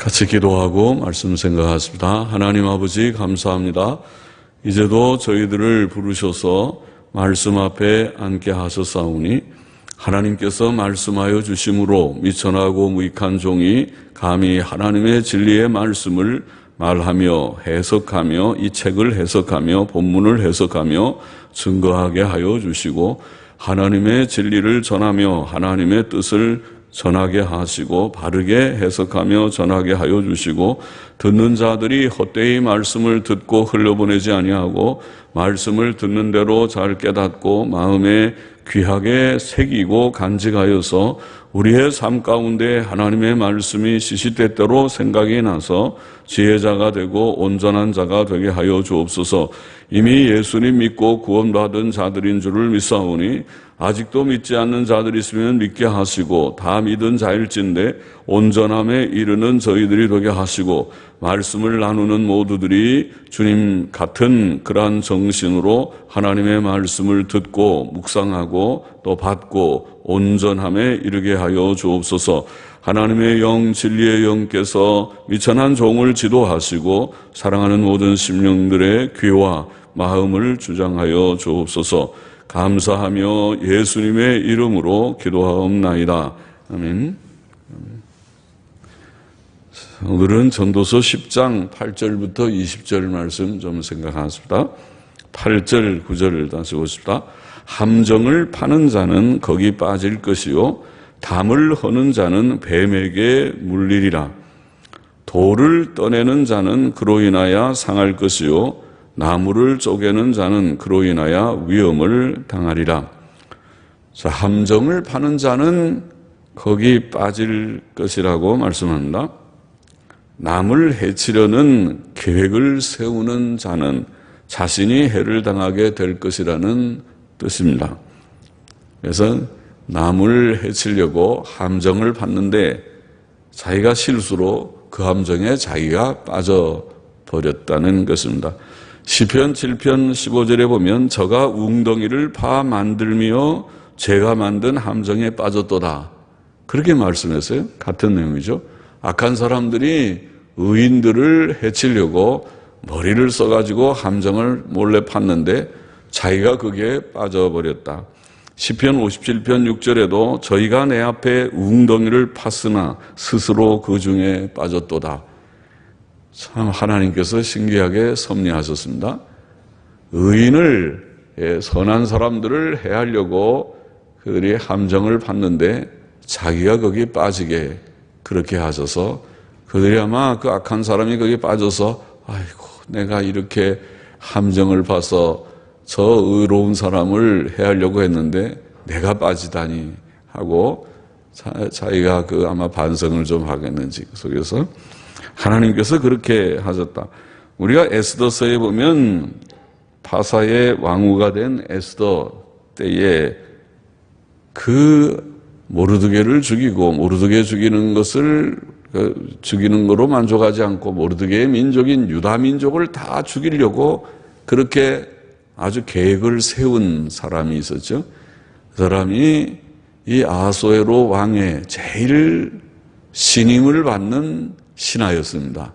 같이 기도하고 말씀 생각하십니다. 하나님 아버지 감사합니다. 이제도 저희들을 부르셔서 말씀 앞에 앉게 하셨사오니 하나님께서 말씀하여 주심으로 미천하고 무익한 종이 감히 하나님의 진리의 말씀을 말하며 해석하며 이 책을 해석하며 본문을 해석하며 증거하게 하여 주시고 하나님의 진리를 전하며 하나님의 뜻을 전하게 하시고 바르게 해석하며 전하게 하여 주시고 듣는 자들이 헛되이 말씀을 듣고 흘려보내지 아니하고 말씀을 듣는 대로 잘 깨닫고 마음에 귀하게 새기고 간직하여서 우리의 삶 가운데 하나님의 말씀이 시시때때로 생각이 나서 지혜자가 되고 온전한 자가 되게 하여 주옵소서. 이미 예수님 믿고 구원받은 자들인 줄을 믿사오니 아직도 믿지 않는 자들이 있으면 믿게 하시고 다 믿은 자일진데 온전함에 이르는 저희들이 되게 하시고 말씀을 나누는 모두들이 주님 같은 그러한 정신으로 하나님의 말씀을 듣고 묵상하고 또 받고 온전함에 이르게 하여 주옵소서. 하나님의 영 진리의 영께서 미천한 종을 지도하시고 사랑하는 모든 심령들의 귀와 마음을 주장하여 주옵소서. 감사하며 예수님의 이름으로 기도하옵나이다. 아멘. 오늘은 전도서 10장 8절부터 20절 말씀 좀 생각하십니다. 8절 9절을 다시 보십시다. 함정을 파는 자는 거기 빠질 것이요 담을 허는 자는 뱀에게 물리리라. 돌을 떠내는 자는 그로 인하여 상할 것이요 나무를 쪼개는 자는 그로 인하여 위험을 당하리라. 자, 함정을 파는 자는 거기 빠질 것이라고 말씀합니다. 남을 해치려는 계획을 세우는 자는 자신이 해를 당하게 될 것이라는 뜻입니다. 그래서 남을 해치려고 함정을 팠는데 자기가 실수로 그 함정에 자기가 빠져버렸다는 것입니다. 시편 7편 15절에 보면 저가 웅덩이를 파 만들며 제가 만든 함정에 빠졌도다. 그렇게 말씀했어요. 같은 내용이죠. 악한 사람들이 의인들을 해치려고 머리를 써가지고 함정을 몰래 팠는데 자기가 거기에 빠져버렸다. 시편 57편 6절에도 저희가 내 앞에 웅덩이를 팠으나 스스로 그 중에 빠졌도다. 참 하나님께서 신기하게 섭리하셨습니다. 의인을 선한 사람들을 해하려고 그들이 함정을 팠는데 자기가 거기에 빠지게 그렇게 하셔서 그들이 아마 그 악한 사람이 거기에 빠져서 아이고 내가 이렇게 함정을 봐서 저 의로운 사람을 해하려고 했는데 내가 빠지다니 하고 자기가 그 아마 반성을 좀 하겠는지 그 속에서 하나님께서 그렇게 하셨다. 우리가 에스더서에 보면 바사의 왕후가 된 에스더 때에 그 모르드게를 죽이고 모르드게 죽이는 것을 죽이는 거로 만족하지 않고 모르드게의 민족인 유다 민족을 다 죽이려고 그렇게 아주 계획을 세운 사람이 있었죠. 그 사람이 이 아하수에로 왕의 제일 신임을 받는 신하였습니다.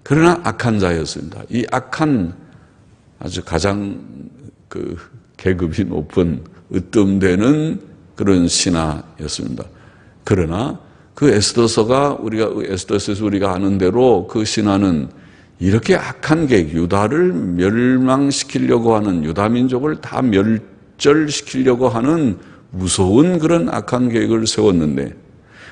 그러나 악한 자였습니다. 이 악한 아주 가장 그 계급이 높은 으뜸되는 그런 신하였습니다. 그러나 그 에스더서가 에스더서에서 우리가 아는 대로 그 신하는 이렇게 악한 계획, 유다를 멸망시키려고 하는 유다 민족을 다 멸절시키려고 하는 무서운 그런 악한 계획을 세웠는데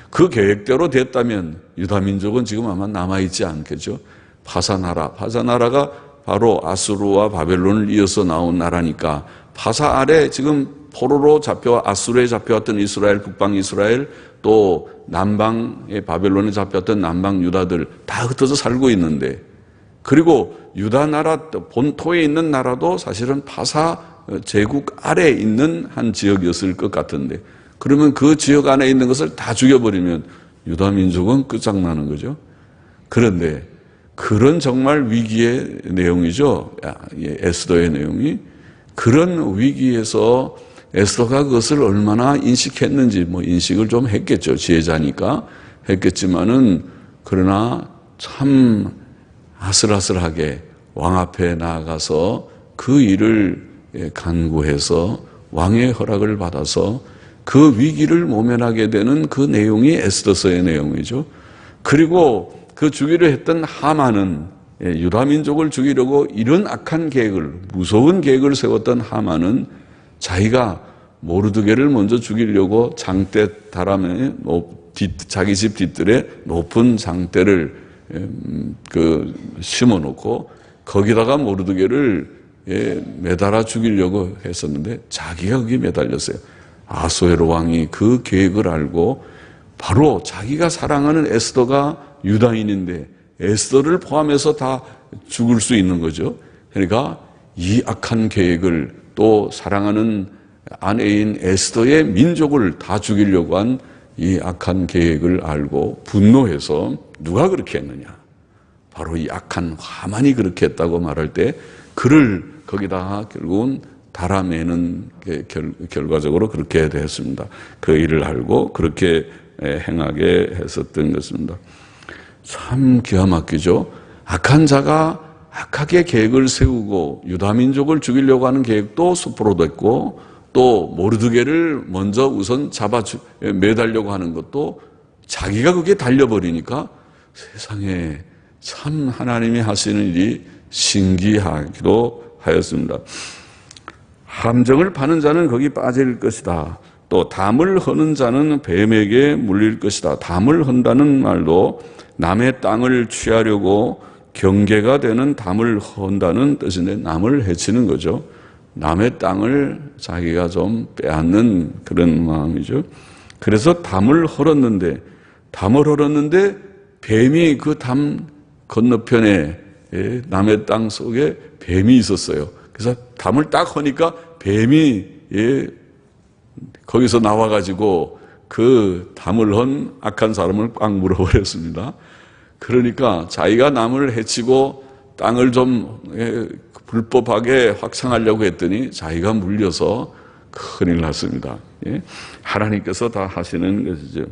그 계획대로 됐다면 유다 민족은 지금 아마 남아있지 않겠죠. 파사나라가 바로 아수르와 바벨론을 이어서 나온 나라니까 파사 아래 지금 포로로 아수르에 잡혀왔던 이스라엘, 북방 이스라엘 또 남방의 바벨론에 잡혀왔던 남방 유다들 다 흩어져 살고 있는데 그리고 유다 나라 본토에 있는 나라도 사실은 파사 제국 아래에 있는 한 지역이었을 것 같은데 그러면 그 지역 안에 있는 것을 다 죽여버리면 유다 민족은 끝장나는 거죠. 그런데 그런 정말 위기의 내용이죠. 에스더의 내용이. 그런 위기에서 에스더가 그것을 얼마나 인식했는지 인식을 좀 했겠죠. 지혜자니까 했겠지만은 그러나 참 아슬아슬하게 왕 앞에 나아가서 그 일을 간구해서 왕의 허락을 받아서 그 위기를 모면하게 되는 그 내용이 에스더서의 내용이죠. 그리고 그 죽이려 했던 하만은, 유다민족을 죽이려고 이런 악한 계획을, 무서운 계획을 세웠던 하만은 자기가 모르드게를 먼저 죽이려고 장대 다람에 자기 집 뒷뜰에 높은 장대를 심어놓고 거기다가 모르드게를 매달아 죽이려고 했었는데 자기가 거기 매달렸어요. 아수에로 왕이 그 계획을 알고 바로 자기가 사랑하는 에스더가 유다인인데 에스더를 포함해서 다 죽을 수 있는 거죠. 그러니까 이 악한 계획을 또 사랑하는 아내인 에스더의 민족을 다 죽이려고 한 이 악한 계획을 알고 분노해서 누가 그렇게 했느냐? 바로 이 악한 하만이 그렇게 했다고 말할 때 그를 거기다가 결국은 달아매는 결과적으로 그렇게 됐습니다. 그 일을 알고 그렇게 행하게 했었던 것입니다. 참 기가 막히죠. 악한 자가 악하게 계획을 세우고 유다민족을 죽이려고 하는 계획도 수포로 됐고 또 모르드게를 먼저 우선 매달려고 하는 것도 자기가 그게 달려버리니까 세상에 참 하나님이 하시는 일이 신기하기도 하였습니다. 함정을 파는 자는 거기 빠질 것이다. 또 담을 허는 자는 뱀에게 물릴 것이다. 담을 헌다는 말도 남의 땅을 취하려고 경계가 되는 담을 헌다는 뜻인데 남을 해치는 거죠. 남의 땅을 자기가 좀 빼앗는 그런 마음이죠. 그래서 담을 헐었는데 뱀이 그 담 건너편에 남의 땅 속에 뱀이 있었어요. 그래서 담을 딱 허니까 뱀이 거기서 나와가지고 그 담을 헌 악한 사람을 꽉 물어버렸습니다. 그러니까 자기가 남을 해치고 땅을 좀 불법하게 확장하려고 했더니 자기가 물려서 큰일 났습니다. 하나님께서 다 하시는 것이죠.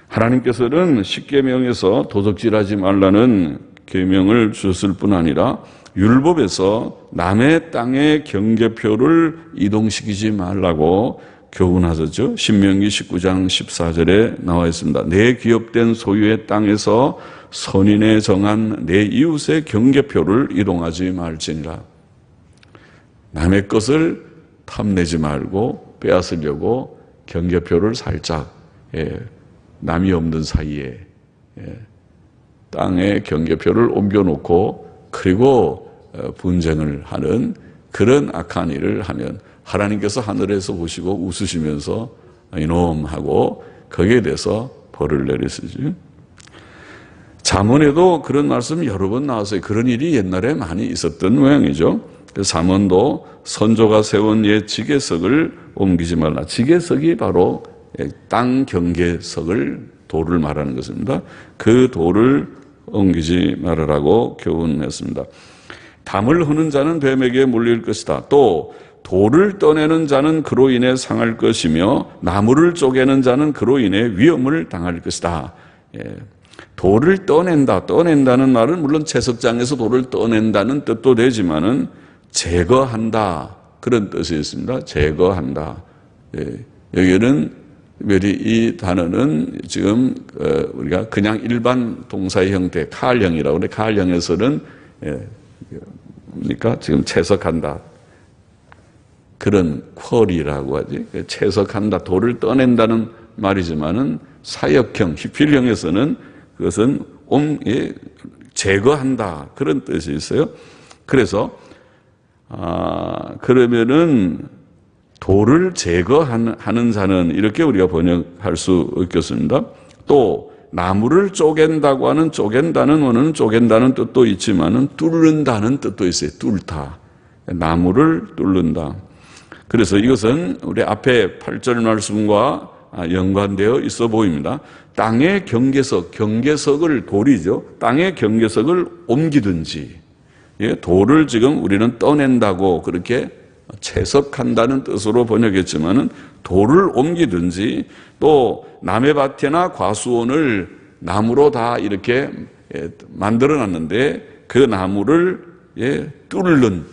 하나님께서는 십계명에서 도적질하지 말라는 계명을 주셨을 뿐 아니라 율법에서 남의 땅의 경계표를 이동시키지 말라고 교훈하셨죠. 신명기 19장 14절에 나와 있습니다. 내 기업된 소유의 땅에서 선인에 정한 내 이웃의 경계표를 이동하지 말지니라. 남의 것을 탐내지 말고 빼앗으려고 경계표를 살짝 남이 없는 사이에 땅의 경계표를 옮겨놓고 그리고 분쟁을 하는 그런 악한 일을 하면 하나님께서 하늘에서 보시고 웃으시면서 이놈 하고 거기에 대해서 벌을 내리시죠. 잠언에도 그런 말씀 여러 번 나왔어요. 그런 일이 옛날에 많이 있었던 모양이죠. 잠언도 선조가 세운 옛 지계석을 옮기지 말라. 지계석이 바로 땅 경계석을 돌을 말하는 것입니다. 그 돌을 옮기지 말으라고 교훈했습니다. 담을 허는 자는 뱀에게 물릴 것이다. 또 돌을 떠내는 자는 그로 인해 상할 것이며 나무를 쪼개는 자는 그로 인해 위험을 당할 것이다. 돌을 떠낸다는 말은 물론 채석장에서 돌을 떠낸다는 뜻도 되지만은 제거한다 그런 뜻이 있습니다. 제거한다. 여기는 특별히 이 단어는 지금 우리가 그냥 일반 동사의 형태 칼형이라고 그래. 칼형에서는 그러니까 지금 채석한다. 그런 퀄이라고 하지. 채석한다. 돌을 떠낸다는 말이지만은 사역형, 히필형에서는 그것은 제거한다. 그런 뜻이 있어요. 그래서, 그러면은 돌을 제거하는 자는 이렇게 우리가 번역할 수 있겠습니다. 또, 나무를 쪼갠다고 하는 쪼갠다는 원어는 쪼갠다는 뜻도 있지만은 뚫는다는 뜻도 있어요. 뚫다. 나무를 뚫는다. 그래서 이것은 우리 앞에 8절 말씀과 연관되어 있어 보입니다. 땅의 경계석을 돌이죠. 땅의 경계석을 옮기든지, 돌을 지금 우리는 떠낸다고 그렇게 채석한다는 뜻으로 번역했지만은 돌을 옮기든지 또 남의 밭이나 과수원을 나무로 다 이렇게 만들어놨는데 그 나무를 뚫는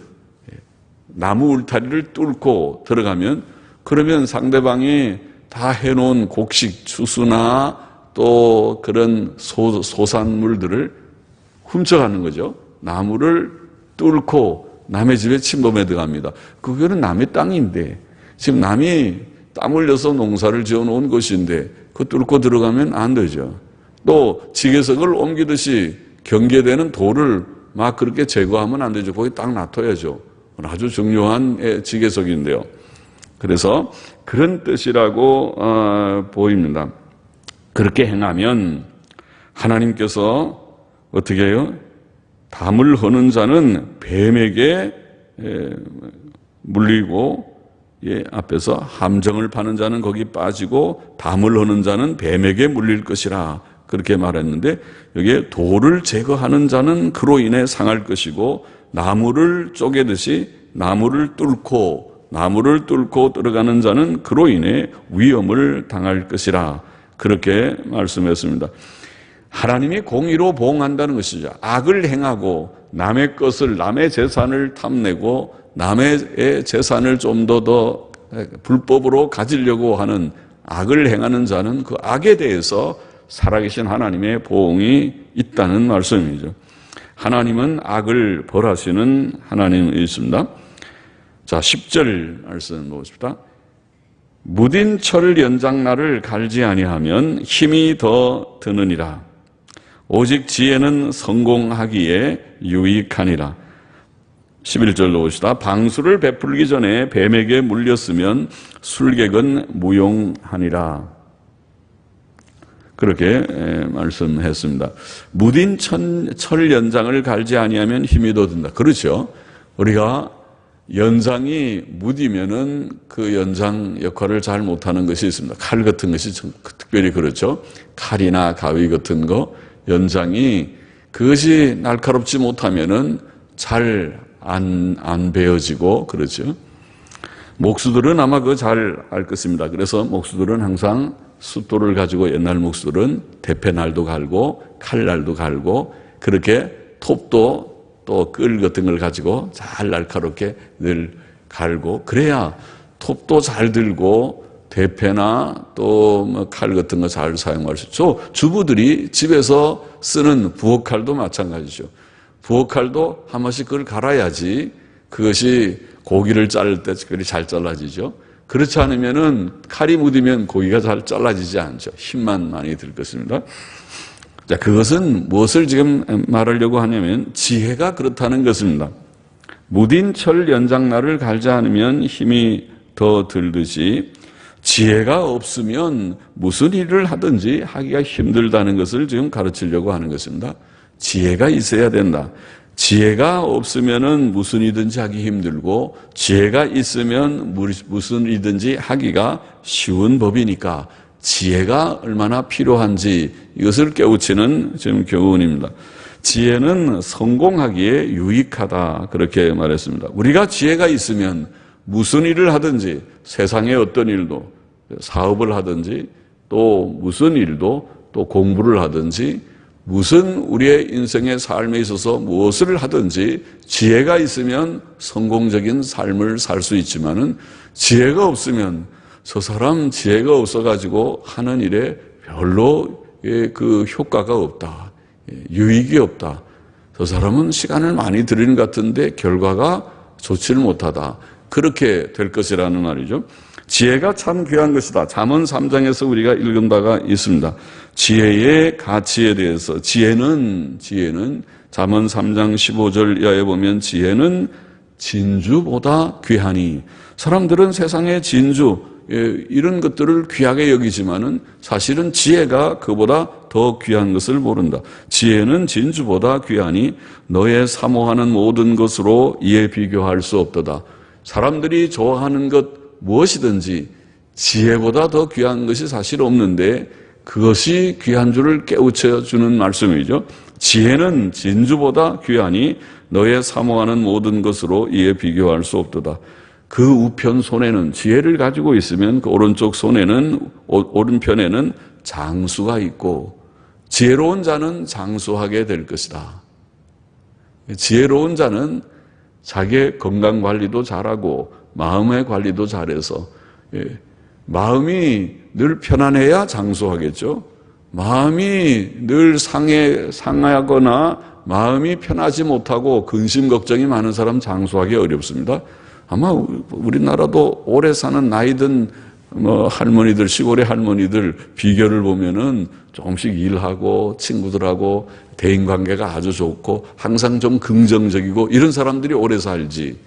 나무 울타리를 뚫고 들어가면 그러면 상대방이 다 해놓은 곡식, 추수나 또 그런 소산물들을 훔쳐가는 거죠. 나무를 뚫고 남의 집에 침범해 들어갑니다. 그거는 남의 땅인데 지금 남이 땀 흘려서 농사를 지어놓은 것인데 그거 뚫고 들어가면 안 되죠. 또 지게석을 옮기듯이 경계되는 돌을 막 그렇게 제거하면 안 되죠. 거기 딱 놔둬야죠. 아주 중요한 지게석인데요. 그래서 그런 뜻이라고 보입니다. 그렇게 행하면 하나님께서 어떻게 해요? 담을 허는 자는 뱀에게 물리고 앞에서 함정을 파는 자는 거기 빠지고 담을 허는 자는 뱀에게 물릴 것이라 그렇게 말했는데 여기에 돌을 제거하는 자는 그로 인해 상할 것이고 나무를 쪼개듯이 나무를 뚫고 들어가는 자는 그로 인해 위험을 당할 것이라 그렇게 말씀했습니다. 하나님이 공의로 보응한다는 것이죠. 악을 행하고 남의 것을 남의 재산을 탐내고 남의 재산을 좀 더 불법으로 가지려고 하는 악을 행하는 자는 그 악에 대해서 살아계신 하나님의 보응이 있다는 말씀이죠. 하나님은 악을 벌하시는 하나님이십니다. 자, 10절 말씀 보겠습니다. 무딘 철 연장날을 갈지 아니하면 힘이 더 드느니라. 오직 지혜는 성공하기에 유익하니라. 11절로 봅시다. 방수를 베풀기 전에 뱀에게 물렸으면 술객은 무용하니라. 그렇게 말씀했습니다. 무딘 철 연장을 갈지 아니하면 힘이 더 든다. 그렇죠. 우리가 연장이 무디면은 그 연장 역할을 잘 못하는 것이 있습니다. 칼 같은 것이 특별히 그렇죠. 칼이나 가위 같은 거 연장이 그것이 날카롭지 못하면은 잘 안 베어지고 그렇죠. 목수들은 아마 그거 잘 알 것입니다. 그래서 목수들은 항상 숫돌을 가지고 옛날 목수들은 대패날도 갈고 칼날도 갈고 그렇게 톱도 또 끌 같은 걸 가지고 잘 날카롭게 늘 갈고 그래야 톱도 잘 들고 대패나 또 칼 같은 거 잘 사용할 수 있죠. 주부들이 집에서 쓰는 부엌칼도 마찬가지죠. 부엌칼도 한 번씩 그걸 갈아야지 그것이 고기를 자를 때 특별히 잘 잘라지죠. 그렇지 않으면은 칼이 묻으면 고기가 잘 잘라지지 않죠. 힘만 많이 들 것입니다. 자, 그것은 무엇을 지금 말하려고 하냐면 지혜가 그렇다는 것입니다. 무딘 철 연장날을 갈지 않으면 힘이 더 들듯이 지혜가 없으면 무슨 일을 하든지 하기가 힘들다는 것을 지금 가르치려고 하는 것입니다. 지혜가 있어야 된다. 지혜가 없으면은 무슨 일이든지 하기 힘들고 지혜가 있으면 무슨 일이든지 하기가 쉬운 법이니까 지혜가 얼마나 필요한지 이것을 깨우치는 지금 교훈입니다. 지혜는 성공하기에 유익하다 그렇게 말했습니다. 우리가 지혜가 있으면 무슨 일을 하든지 세상의 어떤 일도 사업을 하든지 또 무슨 일도 또 공부를 하든지 무슨 우리의 인생의 삶에 있어서 무엇을 하든지 지혜가 있으면 성공적인 삶을 살 수 있지만은 지혜가 없으면 저 사람 지혜가 없어가지고 하는 일에 별로 그 효과가 없다. 유익이 없다. 저 사람은 시간을 많이 들이는 것 같은데 결과가 좋지를 못하다. 그렇게 될 것이라는 말이죠. 지혜가 참 귀한 것이다. 잠언 3장에서 우리가 읽은 바가 있습니다. 지혜의 가치에 대해서 지혜는 잠언 3장 15절 이하에 보면 지혜는 진주보다 귀하니 사람들은 세상의 진주 이런 것들을 귀하게 여기지만은 사실은 지혜가 그보다 더 귀한 것을 모른다. 지혜는 진주보다 귀하니 너의 사모하는 모든 것으로 이에 비교할 수 없도다. 사람들이 좋아하는 것 무엇이든지 지혜보다 더 귀한 것이 사실 없는데 그것이 귀한 줄을 깨우쳐 주는 말씀이죠. 지혜는 진주보다 귀하니 너의 사모하는 모든 것으로 이에 비교할 수 없도다. 그 우편 손에는 지혜를 가지고 있으면 그 오른쪽 손에는 오른편에는 장수가 있고 지혜로운 자는 장수하게 될 것이다. 지혜로운 자는 자기의 건강 관리도 잘하고 마음의 관리도 잘해서 마음이 늘 편안해야 장수하겠죠. 마음이 늘 상하거나 마음이 편하지 못하고 근심 걱정이 많은 사람 장수하기 어렵습니다. 아마 우리나라도 오래 사는 나이든 할머니들, 시골의 할머니들 비결을 보면은 조금씩 일하고 친구들하고 대인관계가 아주 좋고 항상 좀 긍정적이고 이런 사람들이 오래 살지.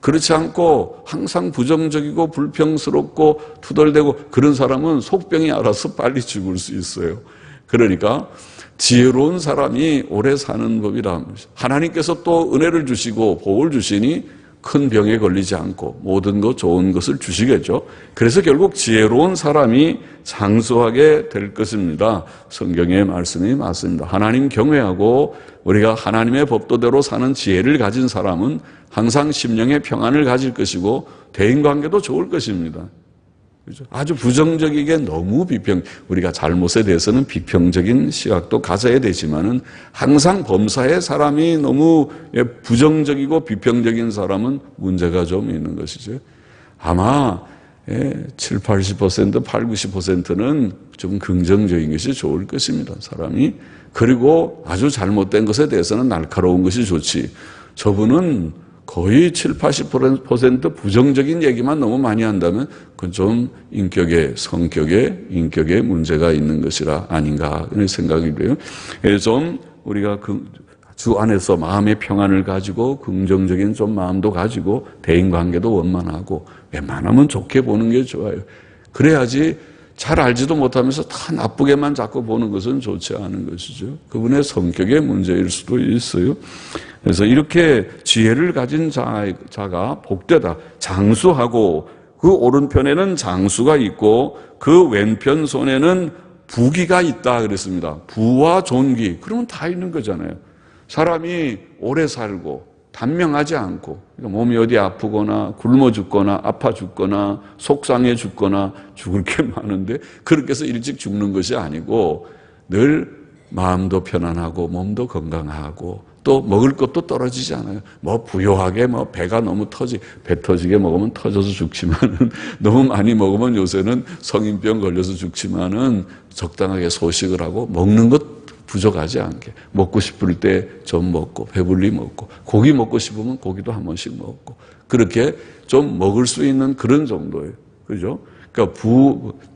그렇지 않고 항상 부정적이고 불평스럽고 투덜대고 그런 사람은 속병이 알아서 빨리 죽을 수 있어요. 그러니까 지혜로운 사람이 오래 사는 법이라. 하나님께서 또 은혜를 주시고 복을 주시니 큰 병에 걸리지 않고 모든 것 좋은 것을 주시겠죠. 그래서 결국 지혜로운 사람이 장수하게 될 것입니다. 성경의 말씀이 맞습니다. 하나님 경외하고 우리가 하나님의 법도대로 사는 지혜를 가진 사람은 항상 심령의 평안을 가질 것이고 대인관계도 좋을 것입니다. 그렇죠? 아주 부정적이게 너무 우리가 잘못에 대해서는 비평적인 시각도 가져야 되지만은 항상 범사의 사람이 너무 부정적이고 비평적인 사람은 문제가 좀 있는 것이죠. 아마 7, 80%, 8, 90%는 좀 긍정적인 것이 좋을 것입니다. 사람이. 그리고 아주 잘못된 것에 대해서는 날카로운 것이 좋지. 저분은 거의 7, 80% 부정적인 얘기만 너무 많이 한다면 그건 좀 성격에 인격에 문제가 있는 것이라 아닌가 이런 생각이 돼요. 좀 우리가 주 안에서 마음의 평안을 가지고 긍정적인 좀 마음도 가지고 대인관계도 원만하고 웬만하면 좋게 보는 게 좋아요. 그래야지 잘 알지도 못하면서 다 나쁘게만 자꾸 보는 것은 좋지 않은 것이죠. 그분의 성격의 문제일 수도 있어요. 그래서 이렇게 지혜를 가진 자가 복되다. 장수하고 그 오른편에는 장수가 있고 그 왼편 손에는 부귀가 있다 그랬습니다. 부와 존귀. 그러면 다 있는 거잖아요. 사람이 오래 살고 단명하지 않고 그러니까 몸이 어디 아프거나 굶어 죽거나 아파 죽거나 속상해 죽거나 죽을 게 많은데 그렇게 해서 일찍 죽는 것이 아니고 늘 마음도 편안하고 몸도 건강하고 또 먹을 것도 떨어지지 않아요. 부요하게 배가 너무 배 터지게 먹으면 터져서 죽지만은 너무 많이 먹으면 요새는 성인병 걸려서 죽지만은 적당하게 소식을 하고 먹는 것 부족하지 않게 먹고 싶을 때 좀 먹고 배불리 먹고 고기 먹고 싶으면 고기도 한 번씩 먹고 그렇게 좀 먹을 수 있는 그런 정도예요. 그죠? 그러니까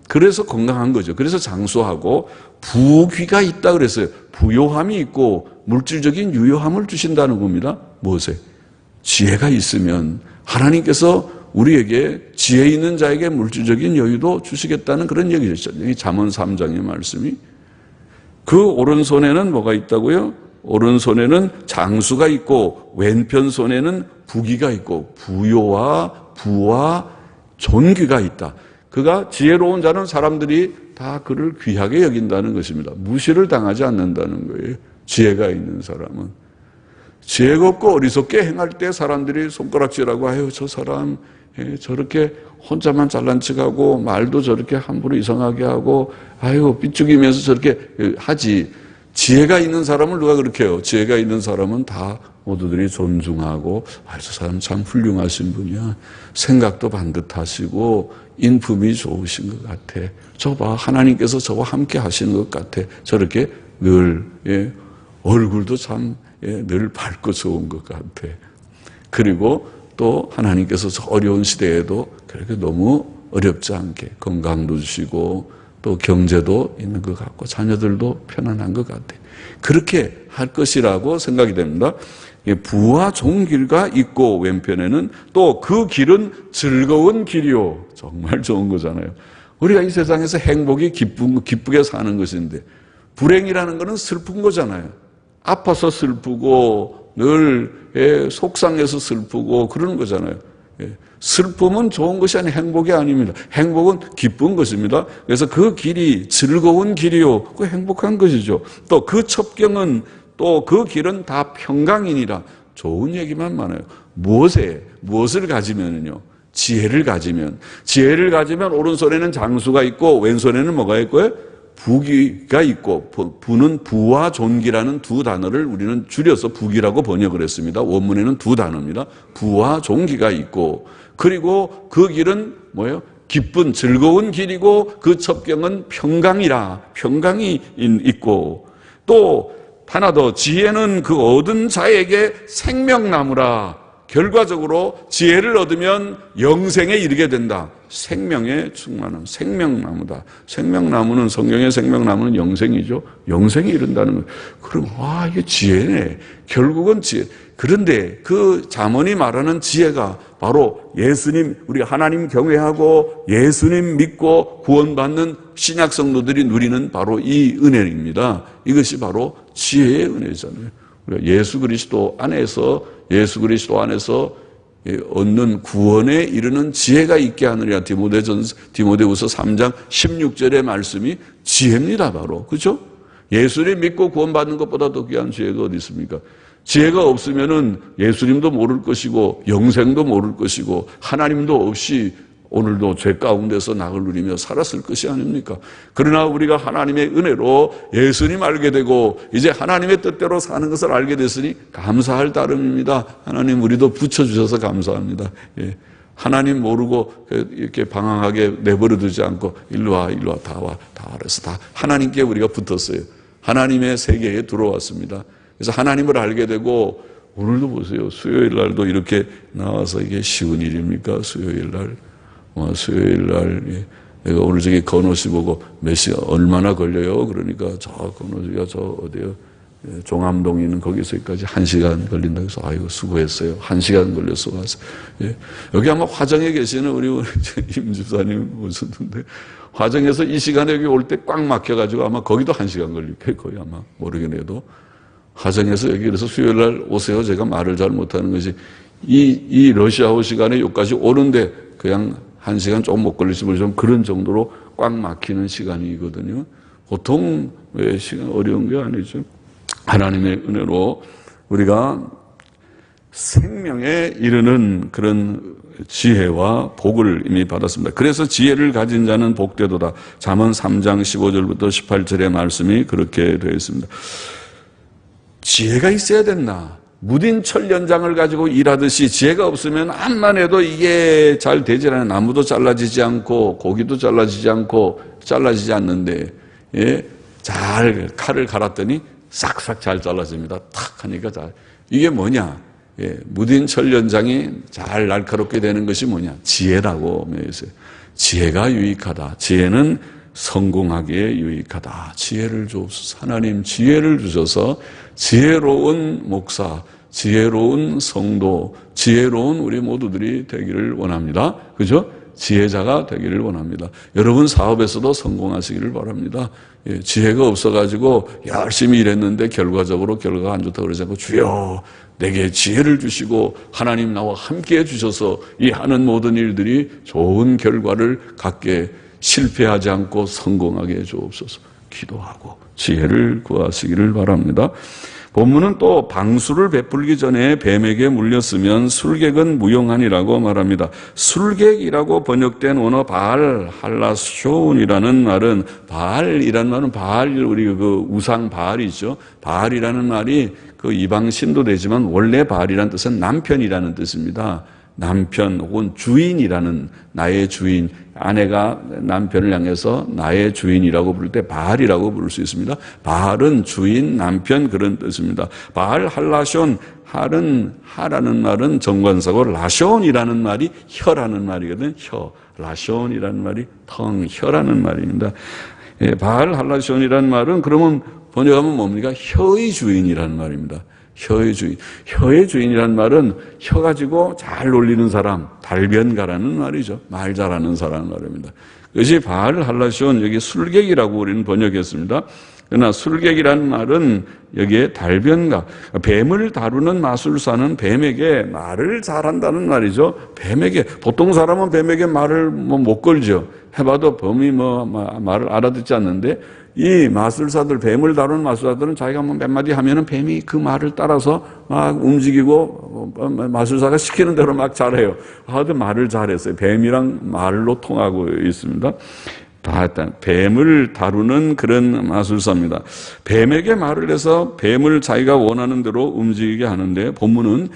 그래서 건강한 거죠. 그래서 장수하고 부귀가 있다 그랬어요. 부요함이 있고 물질적인 유효함을 주신다는 겁니다. 무엇에? 지혜가 있으면 하나님께서 우리에게 지혜 있는 자에게 물질적인 여유도 주시겠다는 그런 얘기죠. 이 잠언 3장의 말씀이. 그 오른손에는 뭐가 있다고요? 오른손에는 장수가 있고 왼편 손에는 부귀가 있고 부와 존귀가 있다. 그가 지혜로운 자는 사람들이 다 그를 귀하게 여긴다는 것입니다. 무시를 당하지 않는다는 거예요. 지혜가 있는 사람은. 지혜가 없고 어리석게 행할 때 사람들이 손가락질하고 아유 저 사람 저렇게 혼자만 잘난 척하고 말도 저렇게 함부로 이상하게 하고 아유 삐죽이면서 저렇게 하지. 지혜가 있는 사람을 누가 그렇게 해요? 지혜가 있는 사람은 다 모두들이 존중하고 저 사람 참 훌륭하신 분이야. 생각도 반듯하시고 인품이 좋으신 것 같아. 저 봐 하나님께서 저와 함께 하시는 것 같아. 저렇게 늘 얼굴도 참 늘 밝고 좋은 것 같아. 그리고 또 하나님께서 저 어려운 시대에도 그렇게 너무 어렵지 않게 건강도 주시고 또 경제도 있는 것 같고 자녀들도 편안한 것 같아. 그렇게 할 것이라고 생각이 됩니다. 부와 존귀가 있고 왼편에는 또 그 길은 즐거운 길이요. 정말 좋은 거잖아요. 우리가 이 세상에서 행복이 기쁘게 사는 것인데 불행이라는 것은 슬픈 거잖아요. 아파서 슬프고 늘 속상해서 슬프고 그러는 거잖아요. 슬픔은 좋은 것이 아니라 행복이 아닙니다. 행복은 기쁜 것입니다. 그래서 그 길이 즐거운 길이요. 그 행복한 것이죠. 또 그 첩경은 또 그 길은 다 평강이니라. 좋은 얘기만 많아요. 무엇을 가지면은요? 지혜를 가지면 오른손에는 장수가 있고 왼손에는 뭐가 있고요? 부기가 있고, 부는 부와 존귀라는 두 단어를 우리는 줄여서 부기라고 번역을 했습니다. 원문에는 두 단어입니다. 부와 존귀가 있고, 그리고 그 길은 뭐예요? 기쁜 즐거운 길이고 그 첩경은 평강이라, 평강이 있고, 또 하나 더, 지혜는 그 얻은 자에게 생명나무라. 결과적으로 지혜를 얻으면 영생에 이르게 된다. 생명의 충만함, 생명나무다. 생명나무는, 성경의 생명나무는 영생이죠. 영생에 이른다는 거예요. 그럼 이게 지혜네. 결국은 지혜. 그런데 그 잠언이 말하는 지혜가 바로 예수님, 우리 하나님 경외하고 예수님 믿고 구원받는 신약 성도들이 누리는 바로 이 은혜입니다. 이것이 바로 지혜의 은혜잖아요. 우리가 예수 그리스도 안에서 얻는 구원에 이르는 지혜가 있게 하느냐. 디모데후서 3장 16절의 말씀이 지혜입니다. 바로. 그렇죠? 예수님 믿고 구원받는 것보다 더 귀한 지혜가 어디 있습니까? 지혜가 없으면은 예수님도 모를 것이고 영생도 모를 것이고 하나님도 없이 오늘도 죄 가운데서 낙을 누리며 살았을 것이 아닙니까? 그러나 우리가 하나님의 은혜로 예수님 알게 되고 이제 하나님의 뜻대로 사는 것을 알게 됐으니 감사할 따름입니다. 하나님 우리도 붙여주셔서 감사합니다. 예. 하나님 모르고 이렇게 방황하게 내버려두지 않고 일로 와 다 알아서 다 하나님께 우리가 붙었어요. 하나님의 세계에 들어왔습니다. 그래서 하나님을 알게 되고 오늘도 보세요. 수요일 날도 이렇게 나와서 이게 쉬운 일입니까? 수요일 날. 내가 오늘 저기 건호씨 보고 몇 시간, 얼마나 걸려요? 그러니까 저 건호씨가 저 어디요? 종암동에 있는 거기서까지 1시간 걸린다고 해서 아이고 수고했어요. 1시간 걸려서 와서. 예. 여기 아마 화정에 계시는 우리 임 집사님 오셨는데 화정에서 이 시간에 여기 올 때 꽉 막혀가지고 아마 거기도 1시간 걸릴 거예요. 아마 모르긴 해도. 화정에서 여기 그래서 수요일 날 오세요. 제가 말을 잘 못하는 것이 이 러시아호 시간에 여기까지 오는데 그냥 1시간 조금 못 걸릴지 모르지만 그런 정도로 꽉 막히는 시간이거든요. 보통 시간 어려운 게 아니죠. 하나님의 은혜로 우리가 생명에 이르는 그런 지혜와 복을 이미 받았습니다. 그래서 지혜를 가진 자는 복되도다. 잠언 3장 15절부터 18절의 말씀이 그렇게 되어 있습니다. 지혜가 있어야 된다. 무딘 철 연장을 가지고 일하듯이 지혜가 없으면 암만 해도 이게 잘 되질 않아요. 나무도 잘라지지 않고 고기도 잘라지지 않는데 잘 칼을 갈았더니 싹싹 잘 잘라집니다. 탁 하니까 잘. 이게 뭐냐? 무딘 철 연장이 잘 날카롭게 되는 것이 뭐냐? 지혜라고 했어요. 지혜가 유익하다. 지혜는 성공하기에 유익하다. 지혜를 주옵소서. 하나님 지혜를 주셔서 지혜로운 목사, 지혜로운 성도, 지혜로운 우리 모두들이 되기를 원합니다. 그죠? 지혜자가 되기를 원합니다. 여러분 사업에서도 성공하시기를 바랍니다. 지혜가 없어가지고 열심히 일했는데 결과적으로 결과가 안 좋다고 그러지 않고 주여 내게 지혜를 주시고 하나님 나와 함께 해주셔서 이 하는 모든 일들이 좋은 결과를 갖게 실패하지 않고 성공하게 해주옵소서. 기도하고 지혜를 구하시기를 바랍니다. 본문은 또 방수를 베풀기 전에 뱀에게 물렸으면 술객은 무용하니라고 말합니다. 술객이라고 번역된 원어 바알 할라쇼운이라는 말은 바알이라는 말은 바알 우리 그 우상 바알이죠. 바알이라는 말이 그 이방 신도 되지만 원래 바알이라는 뜻은 남편이라는 뜻입니다. 남편 혹은 주인이라는 나의 주인, 아내가 남편을 향해서 나의 주인이라고 부를 때 바알이라고 부를 수 있습니다. 바알은 주인, 남편 그런 뜻입니다. 바알 할라숀, 하라는 말은 정관사고 라숀이라는 말이 혀라는 말이거든요. 혀, 라숀이라는 말이 텅, 혀라는 말입니다. 바알 할라숀이라는 말은 그러면 번역하면 뭡니까? 혀의 주인이라는 말입니다. 혀의 주인. 혀의 주인이라는 말은 혀 가지고 잘 놀리는 사람, 달변가라는 말이죠. 말 잘하는 사람 말입니다. 그것이 바알 할라숀, 여기 술객이라고 우리는 번역했습니다. 그러나 술객이라는 말은 여기에 달변가, 뱀을 다루는 마술사는 뱀에게 말을 잘한다는 말이죠. 뱀에게, 보통 사람은 뱀에게 말을 못 걸죠. 해봐도 뱀이 말을 알아듣지 않는데 이 마술사들, 뱀을 다루는 마술사들은 자기가 몇 마디 하면은 뱀이 그 말을 따라서 막 움직이고 마술사가 시키는 대로 막 잘해요. 아주 말을 잘했어요. 뱀이랑 말로 통하고 있습니다. 뱀을 다루는 그런 마술사입니다. 뱀에게 말을 해서 뱀을 자기가 원하는 대로 움직이게 하는데 본문은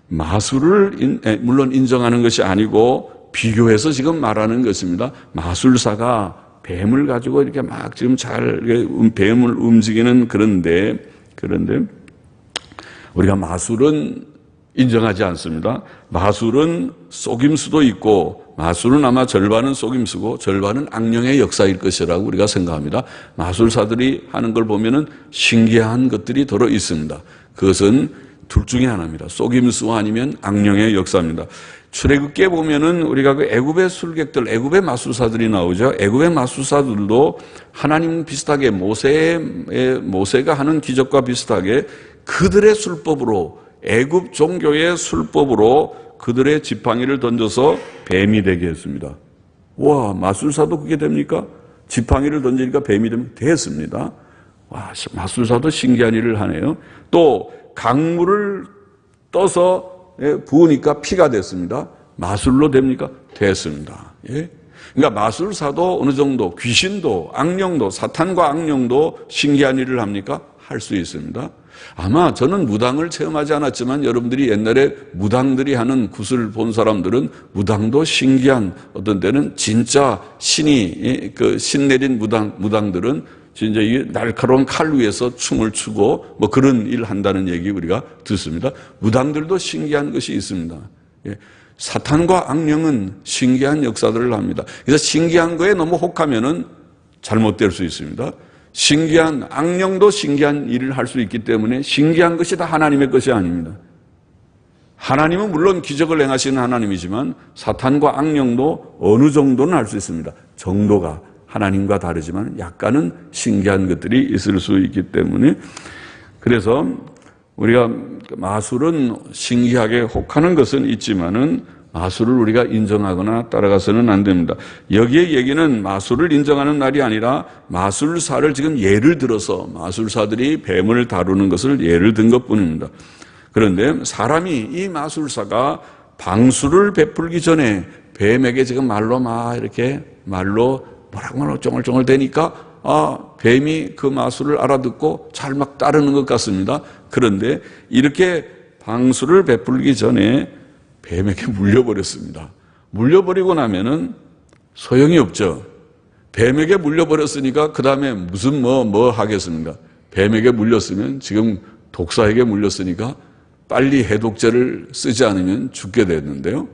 마술을 물론 인정하는 것이 아니고 비교해서 지금 말하는 것입니다. 마술사가 뱀을 가지고 이렇게 막 지금 잘 뱀을 움직이는 그런데 우리가 마술은 인정하지 않습니다. 마술은 속임수도 있고 마술은 아마 절반은 속임수고 절반은 악령의 역사일 것이라고 우리가 생각합니다. 마술사들이 하는 걸 보면은 신기한 것들이 들어 있습니다. 그것은 둘 중에 하나입니다. 속임수와 아니면 악령의 역사입니다. 출애굽기에 보면은 우리가 그 애굽의 술객들, 애굽의 마술사들이 나오죠. 애굽의 마술사들도 하나님 비슷하게 모세가 하는 기적과 비슷하게 그들의 술법으로 애굽 종교의 술법으로 그들의 지팡이를 던져서 뱀이 되게 했습니다. 와, 마술사도 그게 됩니까? 지팡이를 던지니까 뱀이 됐습니다. 와, 마술사도 신기한 일을 하네요. 또 강물을 떠서 부으니까 피가 됐습니다. 마술로 됩니까? 됐습니다. 예? 그러니까 마술사도 어느 정도 귀신도 악령도 사탄과 악령도 신기한 일을 합니까? 할 수 있습니다. 아마 저는 무당을 체험하지 않았지만 여러분들이 옛날에 무당들이 하는 굿을 본 사람들은 무당도 신기한 어떤 때는 진짜 신이 신 내린 무당들은 진짜 이 날카로운 칼 위에서 춤을 추고 뭐 그런 일 한다는 얘기 우리가 듣습니다. 무당들도 신기한 것이 있습니다. 예. 사탄과 악령은 신기한 역사들을 합니다. 그래서 신기한 거에 너무 혹하면은 잘못될 수 있습니다. 신기한 악령도 신기한 일을 할 수 있기 때문에 신기한 것이 다 하나님의 것이 아닙니다. 하나님은 물론 기적을 행하시는 하나님이지만 사탄과 악령도 어느 정도는 할 수 있습니다. 정도가 하나님과 다르지만 약간은 신기한 것들이 있을 수 있기 때문에 그래서 우리가 마술은 신기하게 혹하는 것은 있지만은 마술을 우리가 인정하거나 따라가서는 안 됩니다. 여기에 얘기는 마술을 인정하는 날이 아니라 마술사를 지금 예를 들어서 마술사들이 뱀을 다루는 것을 예를 든 것뿐입니다. 그런데 사람이 이 마술사가 방수를 베풀기 전에 뱀에게 지금 말로 뭐라고 쫑알쫑알 대니까 뱀이 그 마술을 알아듣고 잘 막 따르는 것 같습니다. 그런데 이렇게 방수를 베풀기 전에 뱀에게 물려버렸습니다. 물려버리고 나면은 소용이 없죠. 뱀에게 물려버렸으니까 그 다음에 무슨 뭐 하겠습니까? 뱀에게 물렸으면 지금 독사에게 물렸으니까 빨리 해독제를 쓰지 않으면 죽게 됐는데요.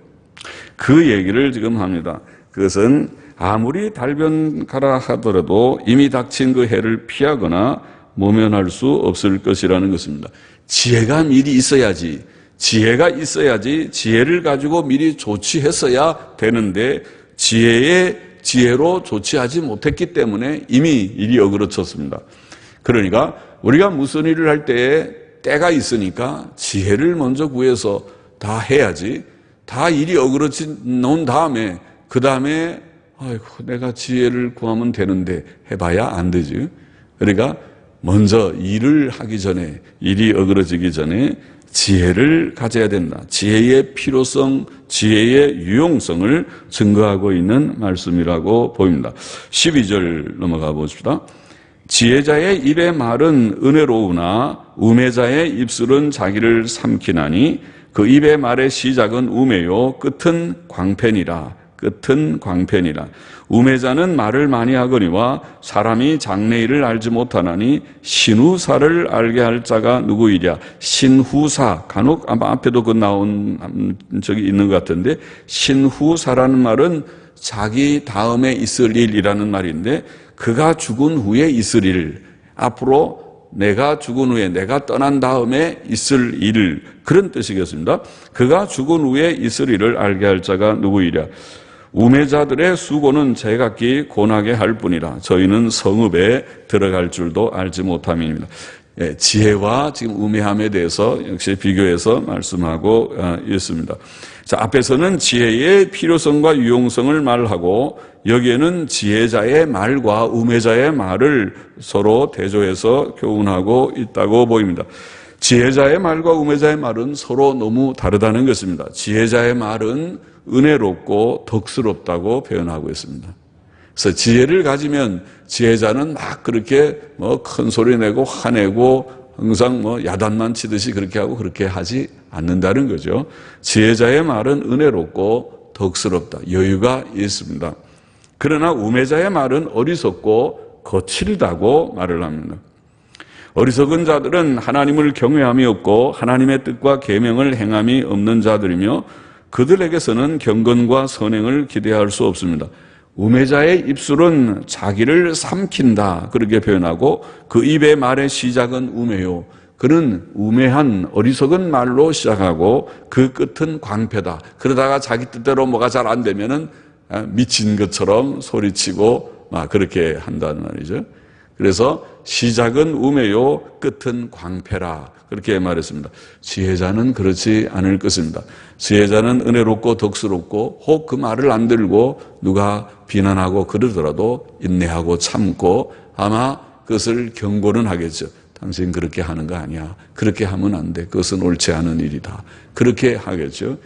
그 얘기를 지금 합니다. 그것은 아무리 달변가라 하더라도 이미 닥친 그 해를 피하거나 모면할 수 없을 것이라는 것입니다. 지혜가 미리 있어야지. 지혜를 가지고 미리 조치했어야 되는데 지혜로 조치하지 못했기 때문에 이미 일이 어그러졌습니다. 그러니까 우리가 무슨 일을 할 때에 때가 있으니까 지혜를 먼저 구해서 다 해야지. 다 일이 어그러져 놓은 다음에 그 다음에 아이고 내가 지혜를 구하면 되는데 해봐야 안 되지. 그러니까 먼저 일을 하기 전에 일이 어그러지기 전에 지혜를 가져야 된다. 지혜의 필요성, 지혜의 유용성을 증거하고 있는 말씀이라고 보입니다. 12절 넘어가 보십시다. 지혜자의 입의 말은 은혜로우나 우매자의 입술은 자기를 삼키나니 그 입의 말의 시작은 우매요 끝은 광팬이라. 우매자는 말을 많이 하거니와 사람이 장래일을 알지 못하나니 신후사를 알게 할 자가 누구이랴. 신후사 간혹 아마 앞에도 그 나온 적이 있는 것 같은데 신후사라는 말은 자기 다음에 있을 일이라는 말인데 그가 죽은 후에 있을 일, 앞으로 내가 죽은 후에 내가 떠난 다음에 있을 일, 그런 뜻이겠습니다. 그가 죽은 후에 있을 일을 알게 할 자가 누구이랴. 우매자들의 수고는 제각기 고나게 할 뿐이라 저희는 성읍에 들어갈 줄도 알지 못함입니다. 예, 지혜와 지금 우매함에 대해서 역시 비교해서 말씀하고 있습니다. 자, 앞에서는 지혜의 필요성과 유용성을 말하고 여기에는 지혜자의 말과 우매자의 말을 서로 대조해서 교훈하고 있다고 보입니다. 지혜자의 말과 우매자의 말은 서로 너무 다르다는 것입니다. 지혜자의 말은 은혜롭고 덕스럽다고 표현하고 있습니다. 그래서 지혜를 가지면 지혜자는 막 그렇게 뭐 큰 소리 내고 화내고 항상 뭐 야단만 치듯이 그렇게 하고 그렇게 하지 않는다는 거죠. 지혜자의 말은 은혜롭고 덕스럽다. 여유가 있습니다. 그러나 우매자의 말은 어리석고 거칠다고 말을 합니다. 어리석은 자들은 하나님을 경외함이 없고 하나님의 뜻과 계명을 행함이 없는 자들이며 그들에게서는 경건과 선행을 기대할 수 없습니다. 우매자의 입술은 자기를 삼킨다 그렇게 표현하고 그 입의 말의 시작은 우매요. 그는 우매한 어리석은 말로 시작하고 그 끝은 광패다. 그러다가 자기 뜻대로 뭐가 잘 안 되면은 미친 것처럼 소리치고 막 그렇게 한다는 말이죠. 그래서 시작은 우매요 끝은 광패라 그렇게 말했습니다. 지혜자는 그렇지 않을 것입니다. 지혜자는 은혜롭고 덕스럽고 혹 그 말을 안 들고 누가 비난하고 그러더라도 인내하고 참고 아마 그것을 경고는 하겠죠. 당신 그렇게 하는 거 아니야. 그렇게 하면 안 돼. 그것은 옳지 않은 일이다. 그렇게 하겠죠.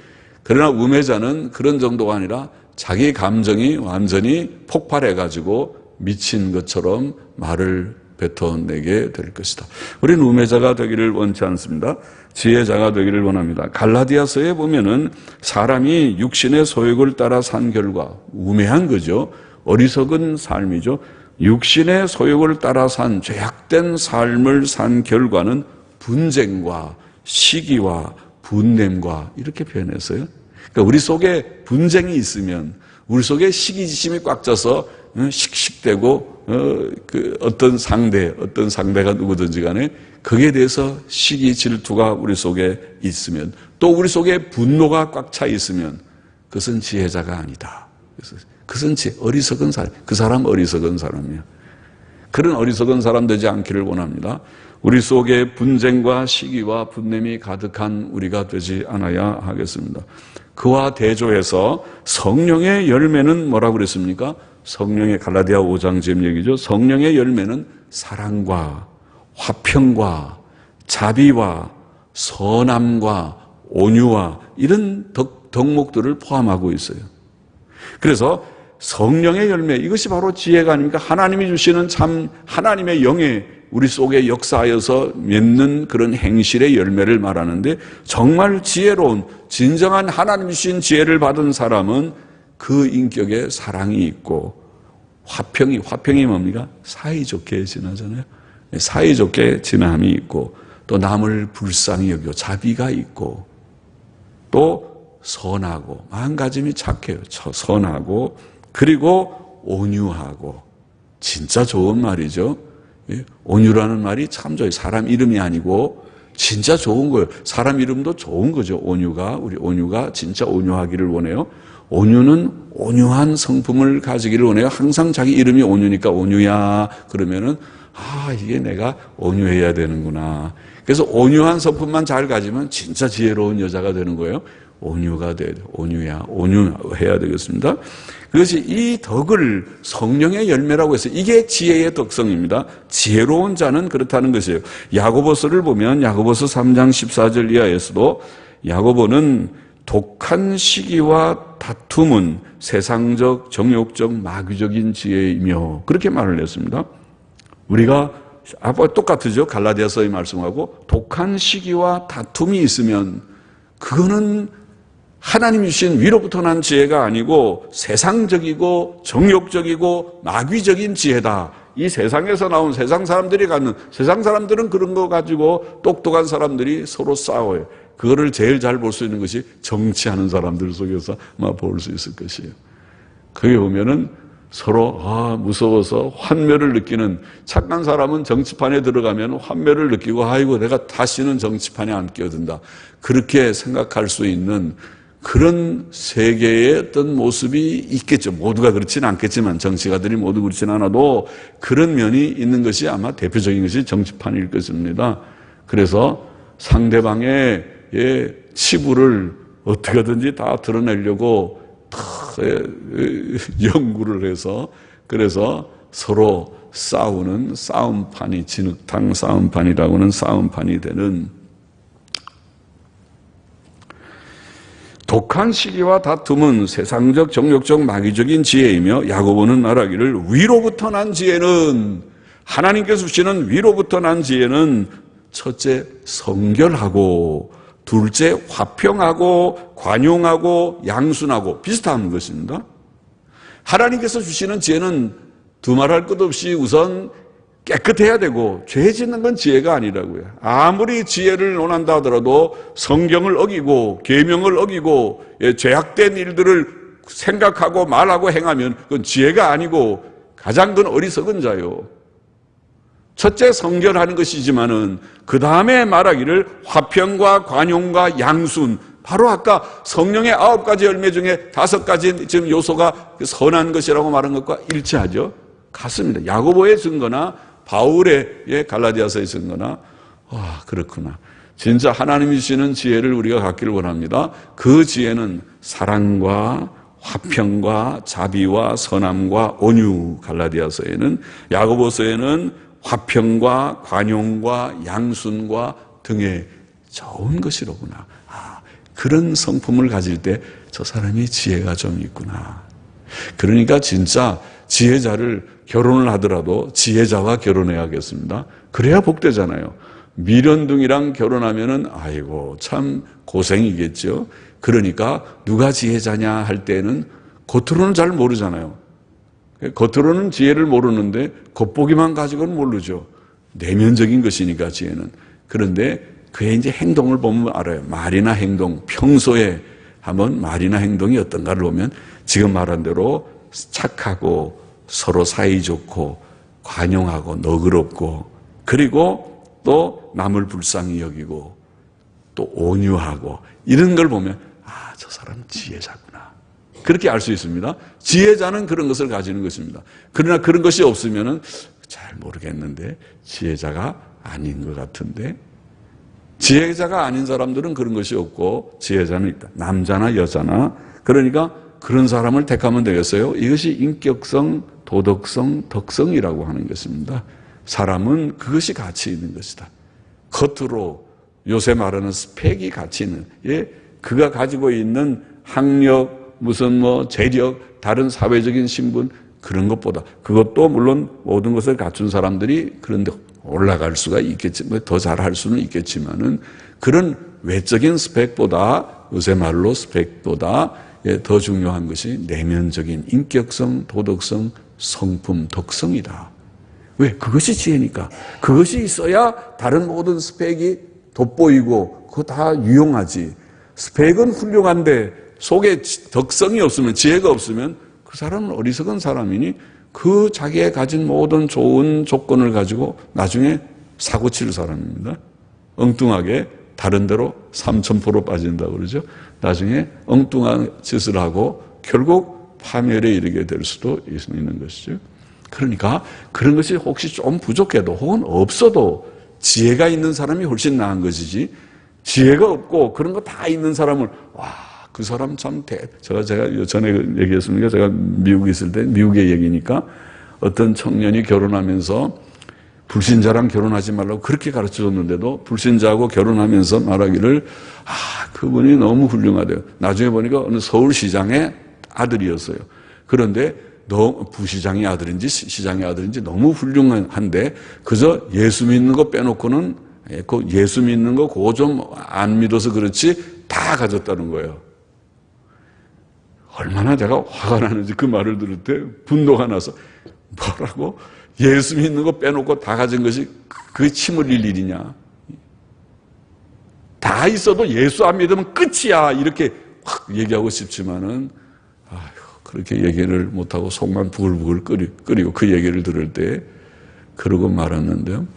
그러나 우매자는 그런 정도가 아니라 자기 감정이 완전히 폭발해가지고 미친 것처럼 말을 뱉어내게 될 것이다. 우리는 우매자가 되기를 원치 않습니다. 지혜자가 되기를 원합니다. 갈라디아서에 보면은 사람이 육신의 소욕을 따라 산 결과 우매한 거죠. 어리석은 삶이죠. 육신의 소욕을 따라 산 죄악된 삶을 산 결과는 분쟁과 시기와 분냄과 이렇게 표현했어요. 그러니까 우리 속에 분쟁이 있으면 우리 속에 시기지심이 꽉 차서 씩씩대고 어떤 상대가 누구든지 간에 거기에 대해서 시기 질투가 우리 속에 있으면 또 우리 속에 분노가 꽉 차 있으면 그것은 지혜자가 아니다. 그것은 어리석은 사람. 그 사람 어리석은 사람이야. 그런 어리석은 사람 되지 않기를 원합니다. 우리 속에 분쟁과 시기와 분냄이 가득한 우리가 되지 않아야 하겠습니다. 그와 대조해서 성령의 열매는 뭐라고 그랬습니까? 성령의 갈라디아 5장 지금 얘기죠. 성령의 열매는 사랑과 화평과 자비와 선함과 온유와 이런 덕목들을 포함하고 있어요. 그래서 성령의 열매 이것이 바로 지혜가 아닙니까? 하나님이 주시는 참 하나님의 영에 우리 속에 역사하여서 맺는 그런 행실의 열매를 말하는데 정말 지혜로운 진정한 하나님 주신 지혜를 받은 사람은 그 인격에 사랑이 있고 화평이 뭡니까? 사이좋게 지나잖아요. 사이좋게 지남이 있고 또 남을 불쌍히 여기고 자비가 있고 또 선하고 마음가짐이 착해요. 선하고 그리고 온유하고 진짜 좋은 말이죠. 온유라는 말이 참 좋아요. 사람 이름이 아니고 진짜 좋은 거예요. 사람 이름도 좋은 거죠. 우리 온유가 진짜 온유하기를 원해요. 온유는 온유한 성품을 가지기를 원해요. 항상 자기 이름이 온유니까 온유야 그러면은 이게 내가 온유해야 되는구나. 그래서 온유한 성품만 잘 가지면 진짜 지혜로운 여자가 되는 거예요. 온유가 돼야 돼. 온유해야 되겠습니다. 그것이 이 덕을 성령의 열매라고 해서 이게 지혜의 덕성입니다. 지혜로운 자는 그렇다는 것이에요. 야고보서를 보면 야고보서 3장 14절 이하에서도 야고보는 독한 시기와 다툼은 세상적, 정욕적, 마귀적인 지혜이며 그렇게 말을 했습니다. 우리가 똑같으죠. 갈라디아서의 말씀하고 독한 시기와 다툼이 있으면 그거는 하나님 주신 위로부터 난 지혜가 아니고 세상적이고 정욕적이고 마귀적인 지혜다. 이 세상에서 나온 세상 사람들이 갖는 세상 사람들은 그런 거 가지고 똑똑한 사람들이 서로 싸워요. 그거를 제일 잘 볼 수 있는 것이 정치하는 사람들 속에서 아마 볼 수 있을 것이에요. 거기 보면은 서로 무서워서 환멸을 느끼는 착한 사람은 정치판에 들어가면 환멸을 느끼고 아이고 내가 다시는 정치판에 안 끼어든다. 그렇게 생각할 수 있는 그런 세계의 어떤 모습이 있겠죠. 모두가 그렇지는 않겠지만 정치가들이 모두 그렇지는 않아도 그런 면이 있는 것이 아마 대표적인 것이 정치판일 것입니다. 그래서 상대방의 치부를 어떻게든지 다 드러내려고 연구를 해서 그래서 서로 싸우는 싸움판이 진흙탕 싸움판이라고는 싸움판이 되는 독한 시기와 다툼은 세상적 정욕적 마귀적인 지혜이며 야고보는 말하기를 위로부터 난 지혜는 하나님께서 주시는 위로부터 난 지혜는 첫째 성결하고 둘째 화평하고 관용하고 양순하고 비슷한 것입니다. 하나님께서 주시는 지혜는 두말할 것 없이 우선 깨끗해야 되고 죄 짓는 건 지혜가 아니라고요. 아무리 지혜를 논한다 하더라도 성경을 어기고 계명을 어기고 죄악된 일들을 생각하고 말하고 행하면 그건 지혜가 아니고 가장 큰 어리석은 자요. 첫째 성결하는 것이지만은 그 다음에 말하기를 화평과 관용과 양순, 바로 아까 성령의 9가지 열매 중에 5가지 지금 요소가 선한 것이라고 말한 것과 일치하죠. 같습니다. 야고보의 증거나 바울의 갈라디아서의 증거나 그렇구나. 진짜 하나님이 주시는 지혜를 우리가 갖기를 원합니다. 그 지혜는 사랑과 화평과 자비와 선함과 온유, 갈라디아서에는, 야고보서에는 화평과 관용과 양순과 등의 좋은 것이로구나. 그런 성품을 가질 때 저 사람이 지혜가 좀 있구나. 그러니까 진짜 지혜자를 결혼을 하더라도 지혜자와 결혼해야겠습니다. 그래야 복되잖아요. 미련둥이랑 결혼하면은 아이고 참 고생이겠죠. 그러니까 누가 지혜자냐 할 때는 겉으로는 잘 모르잖아요. 겉으로는 지혜를 모르는데 겉보기만 가지고는 모르죠. 내면적인 것이니까 지혜는. 그런데 그의 이제 행동을 보면 알아요. 말이나 행동, 평소에 한번 말이나 행동이 어떤가를 보면 지금 말한 대로 착하고 서로 사이좋고 관용하고 너그럽고 그리고 또 남을 불쌍히 여기고 또 온유하고 이런 걸 보면 저 사람 지혜자구나. 그렇게 알 수 있습니다. 지혜자는 그런 것을 가지는 것입니다. 그러나 그런 것이 없으면은 잘 모르겠는데 지혜자가 아닌 것 같은데 지혜자가 아닌 사람들은 그런 것이 없고 지혜자는 있다. 남자나 여자나. 그러니까 그런 사람을 택하면 되겠어요? 이것이 인격성, 도덕성, 덕성이라고 하는 것입니다. 사람은 그것이 가치 있는 것이다. 겉으로 요새 말하는 스펙이 가치 있는, 그가 가지고 있는 학력, 무슨 재력, 다른 사회적인 신분, 그런 것보다, 그것도 물론 모든 것을 갖춘 사람들이 그런데 올라갈 수가 있겠지만, 더 잘할 수는 있겠지만은, 그런 외적인 스펙보다, 요새 말로 스펙보다 더 중요한 것이 내면적인 인격성, 도덕성, 성품, 덕성이다. 왜? 그것이 지혜니까. 그것이 있어야 다른 모든 스펙이 돋보이고 그거 다 유용하지. 스펙은 훌륭한데 속에 덕성이 없으면, 지혜가 없으면 그 사람은 어리석은 사람이니 그 자기가 가진 모든 좋은 조건을 가지고 나중에 사고칠 사람입니다. 엉뚱하게 다른 데로 3000% 빠진다고 그러죠. 나중에 엉뚱한 짓을 하고 결국 파멸에 이르게 될 수도 있는 것이죠. 그러니까 그런 것이 혹시 좀 부족해도 혹은 없어도 지혜가 있는 사람이 훨씬 나은 것이지, 지혜가 없고 그런 거 다 있는 사람을 그 사람 참 제가 전에 얘기했습니까? 제가 미국에 있을 때 미국의 얘기니까 어떤 청년이 결혼하면서 불신자랑 결혼하지 말라고 그렇게 가르쳐줬는데도 불신자하고 결혼하면서 말하기를 그분이 너무 훌륭하대요. 나중에 보니까 어느 서울시장의 아들이었어요. 그런데 부시장의 아들인지 시장의 아들인지 너무 훌륭한데 그저 예수 믿는 거 빼놓고는 예수 믿는 거 그거 좀 안 믿어서 그렇지 다 가졌다는 거예요. 얼마나 제가 화가 나는지 그 말을 들을 때 분노가 나서 뭐라고? 예수 믿는 거 빼놓고 다 가진 것이 그게 침 흘릴 일이냐? 다 있어도 예수 안 믿으면 끝이야. 이렇게 확 얘기하고 싶지만은 그렇게 얘기를 못하고 속만 부글부글 끓이고 그 얘기를 들을 때 그러고 말았는데요.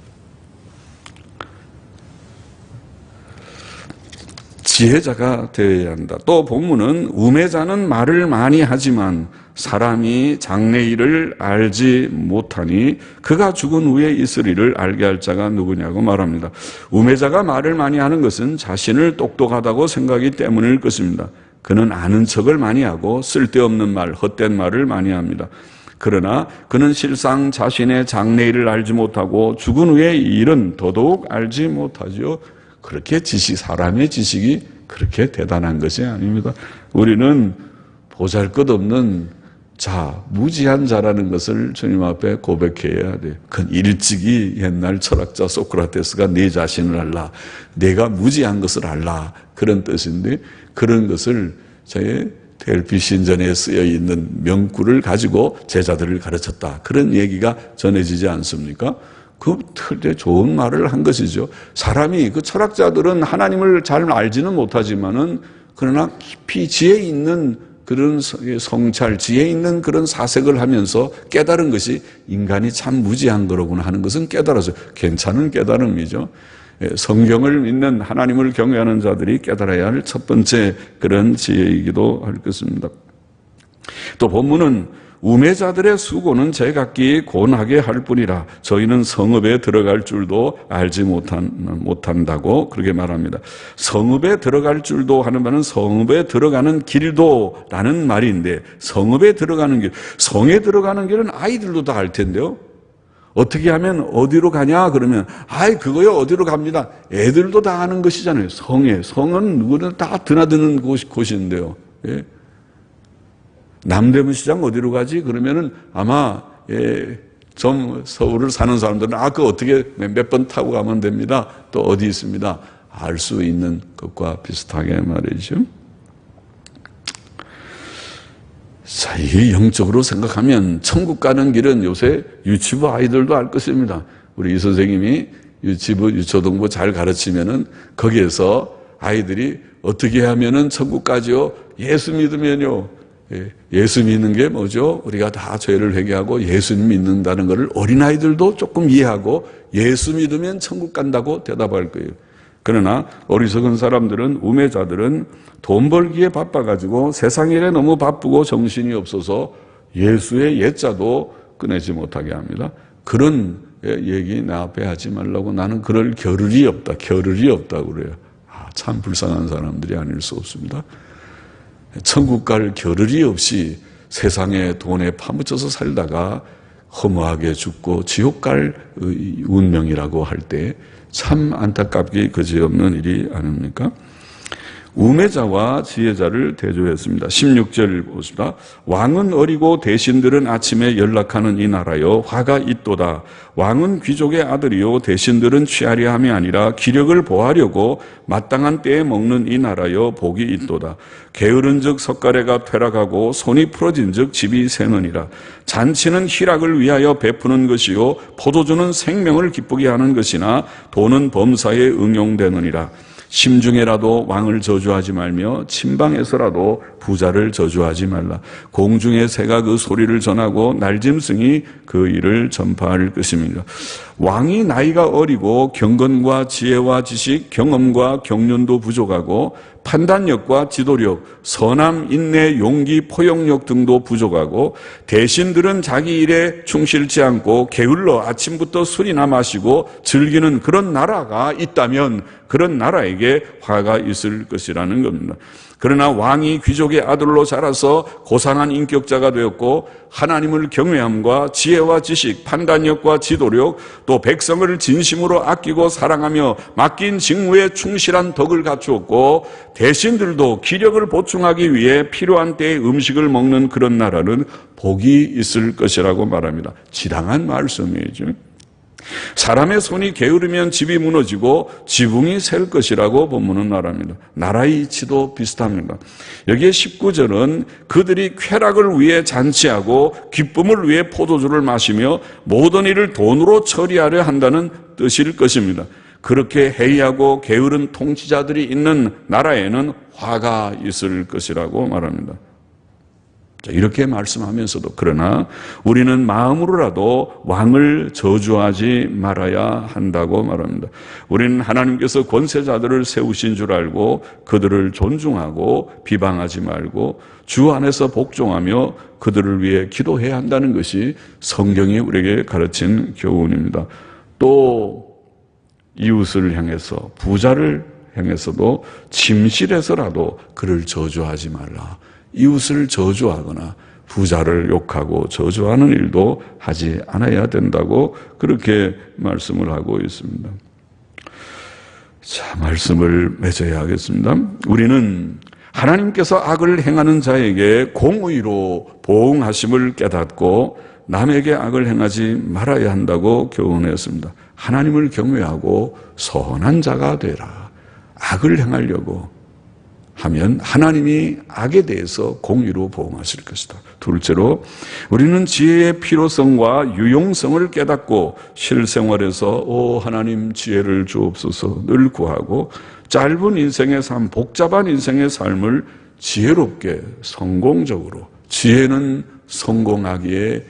지혜자가 되어야 한다. 또 본문은 우매자는 말을 많이 하지만 사람이 장래일을 알지 못하니 그가 죽은 후에 있으리를 알게 할 자가 누구냐고 말합니다. 우매자가 말을 많이 하는 것은 자신을 똑똑하다고 생각하기 때문일 것입니다. 그는 아는 척을 많이 하고 쓸데없는 말, 헛된 말을 많이 합니다. 그러나 그는 실상 자신의 장래일을 알지 못하고 죽은 후의 일은 더더욱 알지 못하죠. 그렇게 사람의 지식이 그렇게 대단한 것이 아닙니다. 우리는 보잘것없는 자, 무지한 자라는 것을 주님 앞에 고백해야 돼요. 그건 일찍이 옛날 철학자 소크라테스가 내 자신을 알라, 내가 무지한 것을 알라, 그런 뜻인데, 그런 것을 저의 델피 신전에 쓰여 있는 명구를 가지고 제자들을 가르쳤다, 그런 얘기가 전해지지 않습니까? 그 되게 좋은 말을 한 것이죠. 사람이, 그 철학자들은 하나님을 잘 알지는 못하지만은 그러나 깊이 지혜 있는 그런 성찰, 지혜 있는 그런 사색을 하면서 깨달은 것이 인간이 참 무지한 거로구나 하는 것은 깨달아서 괜찮은 깨달음이죠. 성경을 믿는 하나님을 경외하는 자들이 깨달아야 할 첫 번째 그런 지혜이기도 할 것입니다. 또 본문은 우매자들의 수고는 제각기 곤하게 할 뿐이라 저희는 성읍에 들어갈 줄도 알지 못한다고 그렇게 말합니다. 성읍에 들어갈 줄도 하는 말은 성읍에 들어가는 길도라는 말인데, 성읍에 들어가는 길, 성에 들어가는 길은 아이들도 다 알 텐데요. 어떻게 하면 어디로 가냐 그러면 아이 그거요 어디로 갑니다. 애들도 다 아는 것이잖아요. 성은 누구나 다 드나드는 곳인데요. 예. 남대문 시장 어디로 가지? 그러면은 아마 좀 서울을 사는 사람들은 그 어떻게 몇 번 타고 가면 됩니다. 또 어디 있습니다. 알 수 있는 것과 비슷하게 말이죠. 자, 이게 영적으로 생각하면 천국 가는 길은 요새 유치부 아이들도 알 것입니다. 우리 이 선생님이 유치부, 유초등부 잘 가르치면은 거기에서 아이들이 어떻게 하면은 천국 가죠? 예수 믿으면요. 예수 믿는 게 뭐죠? 우리가 다 죄를 회개하고 예수님 믿는다는 것을 어린아이들도 조금 이해하고 예수 믿으면 천국 간다고 대답할 거예요. 그러나 어리석은 사람들은, 우매자들은 돈 벌기에 바빠가지고 세상 일에 너무 바쁘고 정신이 없어서 예수의 예자도 꺼내지 못하게 합니다. 그런 얘기 내 앞에 하지 말라고, 나는 그럴 겨를이 없다고 그래요. 참 불쌍한 사람들이 아닐 수 없습니다. 천국 갈 겨를이 없이 세상의 돈에 파묻혀서 살다가 허무하게 죽고 지옥 갈 운명이라고 할 때 참 안타깝게 그지없는 일이 아닙니까? 우매자와 지혜자를 대조했습니다. 16절 보십니다. 왕은 어리고 대신들은 아침에 연락하는 이 나라여 화가 있도다. 왕은 귀족의 아들이요 대신들은 취하려 함이 아니라 기력을 보하려고 마땅한 때에 먹는 이 나라여 복이 있도다. 게으른즉 석가래가 퇴락하고 손이 풀어진즉 집이 새느니라. 잔치는 희락을 위하여 베푸는 것이요 포도주는 생명을 기쁘게 하는 것이나 돈은 범사에 응용되느니라. 심중에라도 왕을 저주하지 말며 침방에서라도 부자를 저주하지 말라. 공중의 새가 그 소리를 전하고 날짐승이 그 일을 전파할 것입니다. 왕이 나이가 어리고 경건과 지혜와 지식, 경험과 경륜도 부족하고 판단력과 지도력, 선함, 인내, 용기, 포용력 등도 부족하고 대신들은 자기 일에 충실치 않고 게을러 아침부터 술이나 마시고 즐기는 그런 나라가 있다면 그런 나라에게 화가 있을 것이라는 겁니다. 그러나 왕이 귀족의 아들로 자라서 고상한 인격자가 되었고 하나님을 경외함과 지혜와 지식, 판단력과 지도력, 또 백성을 진심으로 아끼고 사랑하며 맡긴 직무에 충실한 덕을 갖추었고 대신들도 기력을 보충하기 위해 필요한 때에 음식을 먹는 그런 나라는 복이 있을 것이라고 말합니다. 지당한 말씀이죠. 사람의 손이 게으르면 집이 무너지고 지붕이 셀 것이라고 본문은 말합니다. 나라의 이치도 비슷합니다. 여기에 19절은 그들이 쾌락을 위해 잔치하고 기쁨을 위해 포도주를 마시며 모든 일을 돈으로 처리하려 한다는 뜻일 것입니다. 그렇게 해이하고 게으른 통치자들이 있는 나라에는 화가 있을 것이라고 말합니다. 이렇게 말씀하면서도 그러나 우리는 마음으로라도 왕을 저주하지 말아야 한다고 말합니다. 우리는 하나님께서 권세자들을 세우신 줄 알고 그들을 존중하고 비방하지 말고 주 안에서 복종하며 그들을 위해 기도해야 한다는 것이 성경이 우리에게 가르친 교훈입니다. 또 이웃을 향해서, 부자를 향해서도 침실에서라도 그를 저주하지 말라. 이웃을 저주하거나 부자를 욕하고 저주하는 일도 하지 않아야 된다고 그렇게 말씀을 하고 있습니다. 자, 말씀을 맺어야 하겠습니다. 우리는 하나님께서 악을 행하는 자에게 공의로 보응하심을 깨닫고 남에게 악을 행하지 말아야 한다고 교훈했습니다. 하나님을 경외하고 선한 자가 되라. 악을 행하려고 하면 하나님이 악에 대해서 공의로 보응하실 것이다. 둘째로 우리는 지혜의 필요성과 유용성을 깨닫고 실생활에서 하나님 지혜를 주옵소서 늘 구하고 짧은 인생의 삶, 복잡한 인생의 삶을 지혜롭게 성공적으로, 지혜는 성공하기에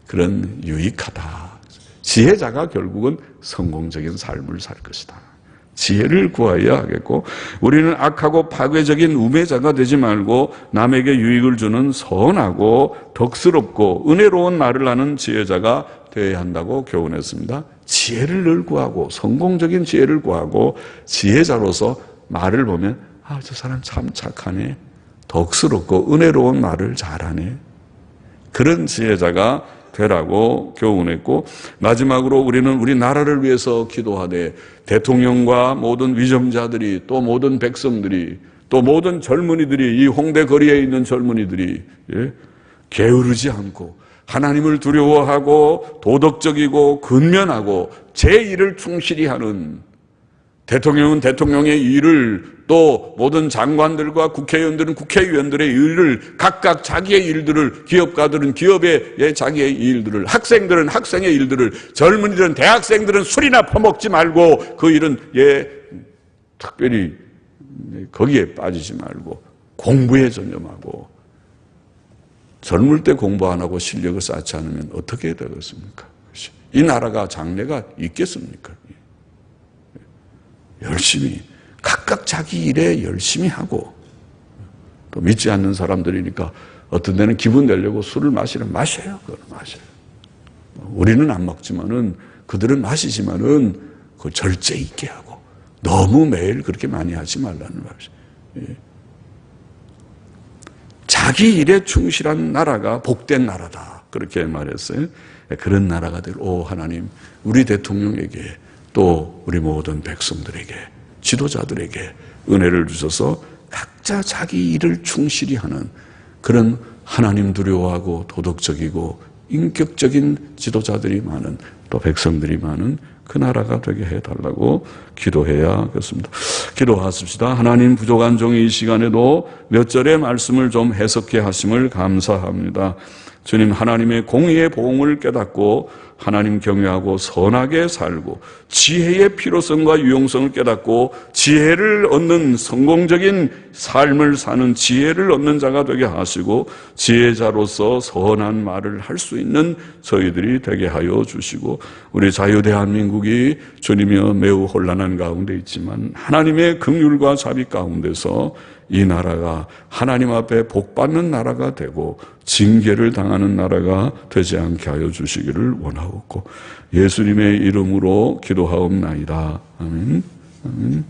그런 유익하다. 지혜자가 결국은 성공적인 삶을 살 것이다. 지혜를 구하여야 하겠고, 우리는 악하고 파괴적인 우매자가 되지 말고 남에게 유익을 주는 선하고 덕스럽고 은혜로운 말을 하는 지혜자가 되어야 한다고 교훈했습니다. 지혜를 늘 구하고 성공적인 지혜를 구하고 지혜자로서 말을 보면 저 사람 참 착하네, 덕스럽고 은혜로운 말을 잘하네, 그런 지혜자가 되라고 교훈했고, 마지막으로 우리는 우리 나라를 위해서 기도하되 대통령과 모든 위정자들이, 또 모든 백성들이, 또 모든 젊은이들이, 이 홍대 거리에 있는 젊은이들이 게으르지 않고 하나님을 두려워하고 도덕적이고 근면하고 제 일을 충실히 하는, 대통령은 대통령의 일을, 또 모든 장관들과 국회의원들은 국회의원들의 일을, 각각 자기의 일들을, 기업가들은 기업의 자기의 일들을, 학생들은 학생의 일들을, 젊은이들은 대학생들은 술이나 퍼먹지 말고 그 일은 특별히 거기에 빠지지 말고 공부에 전념하고, 젊을 때 공부 안 하고 실력을 쌓지 않으면 어떻게 되겠습니까? 이 나라가 장래가 있겠습니까? 열심히 각각 자기 일에 열심히 하고, 또 믿지 않는 사람들이니까 어떤 데는 기분 내려고 술을 마셔요. 그걸 마셔요. 우리는 안 먹지만은 그들은 마시지만은 그 절제 있게 하고 너무 매일 그렇게 많이 하지 말라는 말이죠. 자기 일에 충실한 나라가 복된 나라다, 그렇게 말했어요. 그런 나라가 될 하나님, 우리 대통령에게 또 우리 모든 백성들에게, 지도자들에게 은혜를 주셔서 각자 자기 일을 충실히 하는 그런 하나님 두려워하고 도덕적이고 인격적인 지도자들이 많은, 또 백성들이 많은 그 나라가 되게 해달라고 기도해야겠습니다. 기도하십시다. 하나님, 부족한 종이 이 시간에도 몇 절의 말씀을 좀 해석해 하심을 감사합니다. 주님, 하나님의 공의의 보응을 깨닫고 하나님 경외하고 선하게 살고 지혜의 필요성과 유용성을 깨닫고 지혜를 얻는 성공적인 삶을 사는 지혜를 얻는 자가 되게 하시고, 지혜자로서 선한 말을 할 수 있는 저희들이 되게 하여 주시고, 우리 자유 대한민국이 주님이여 매우 혼란한 가운데 있지만 하나님의 긍휼과 자비 가운데서 이 나라가 하나님 앞에 복받는 나라가 되고 징계를 당하는 나라가 되지 않게 하여 주시기를 원하옵고 예수님의 이름으로 기도하옵나이다. 아멘. 아멘.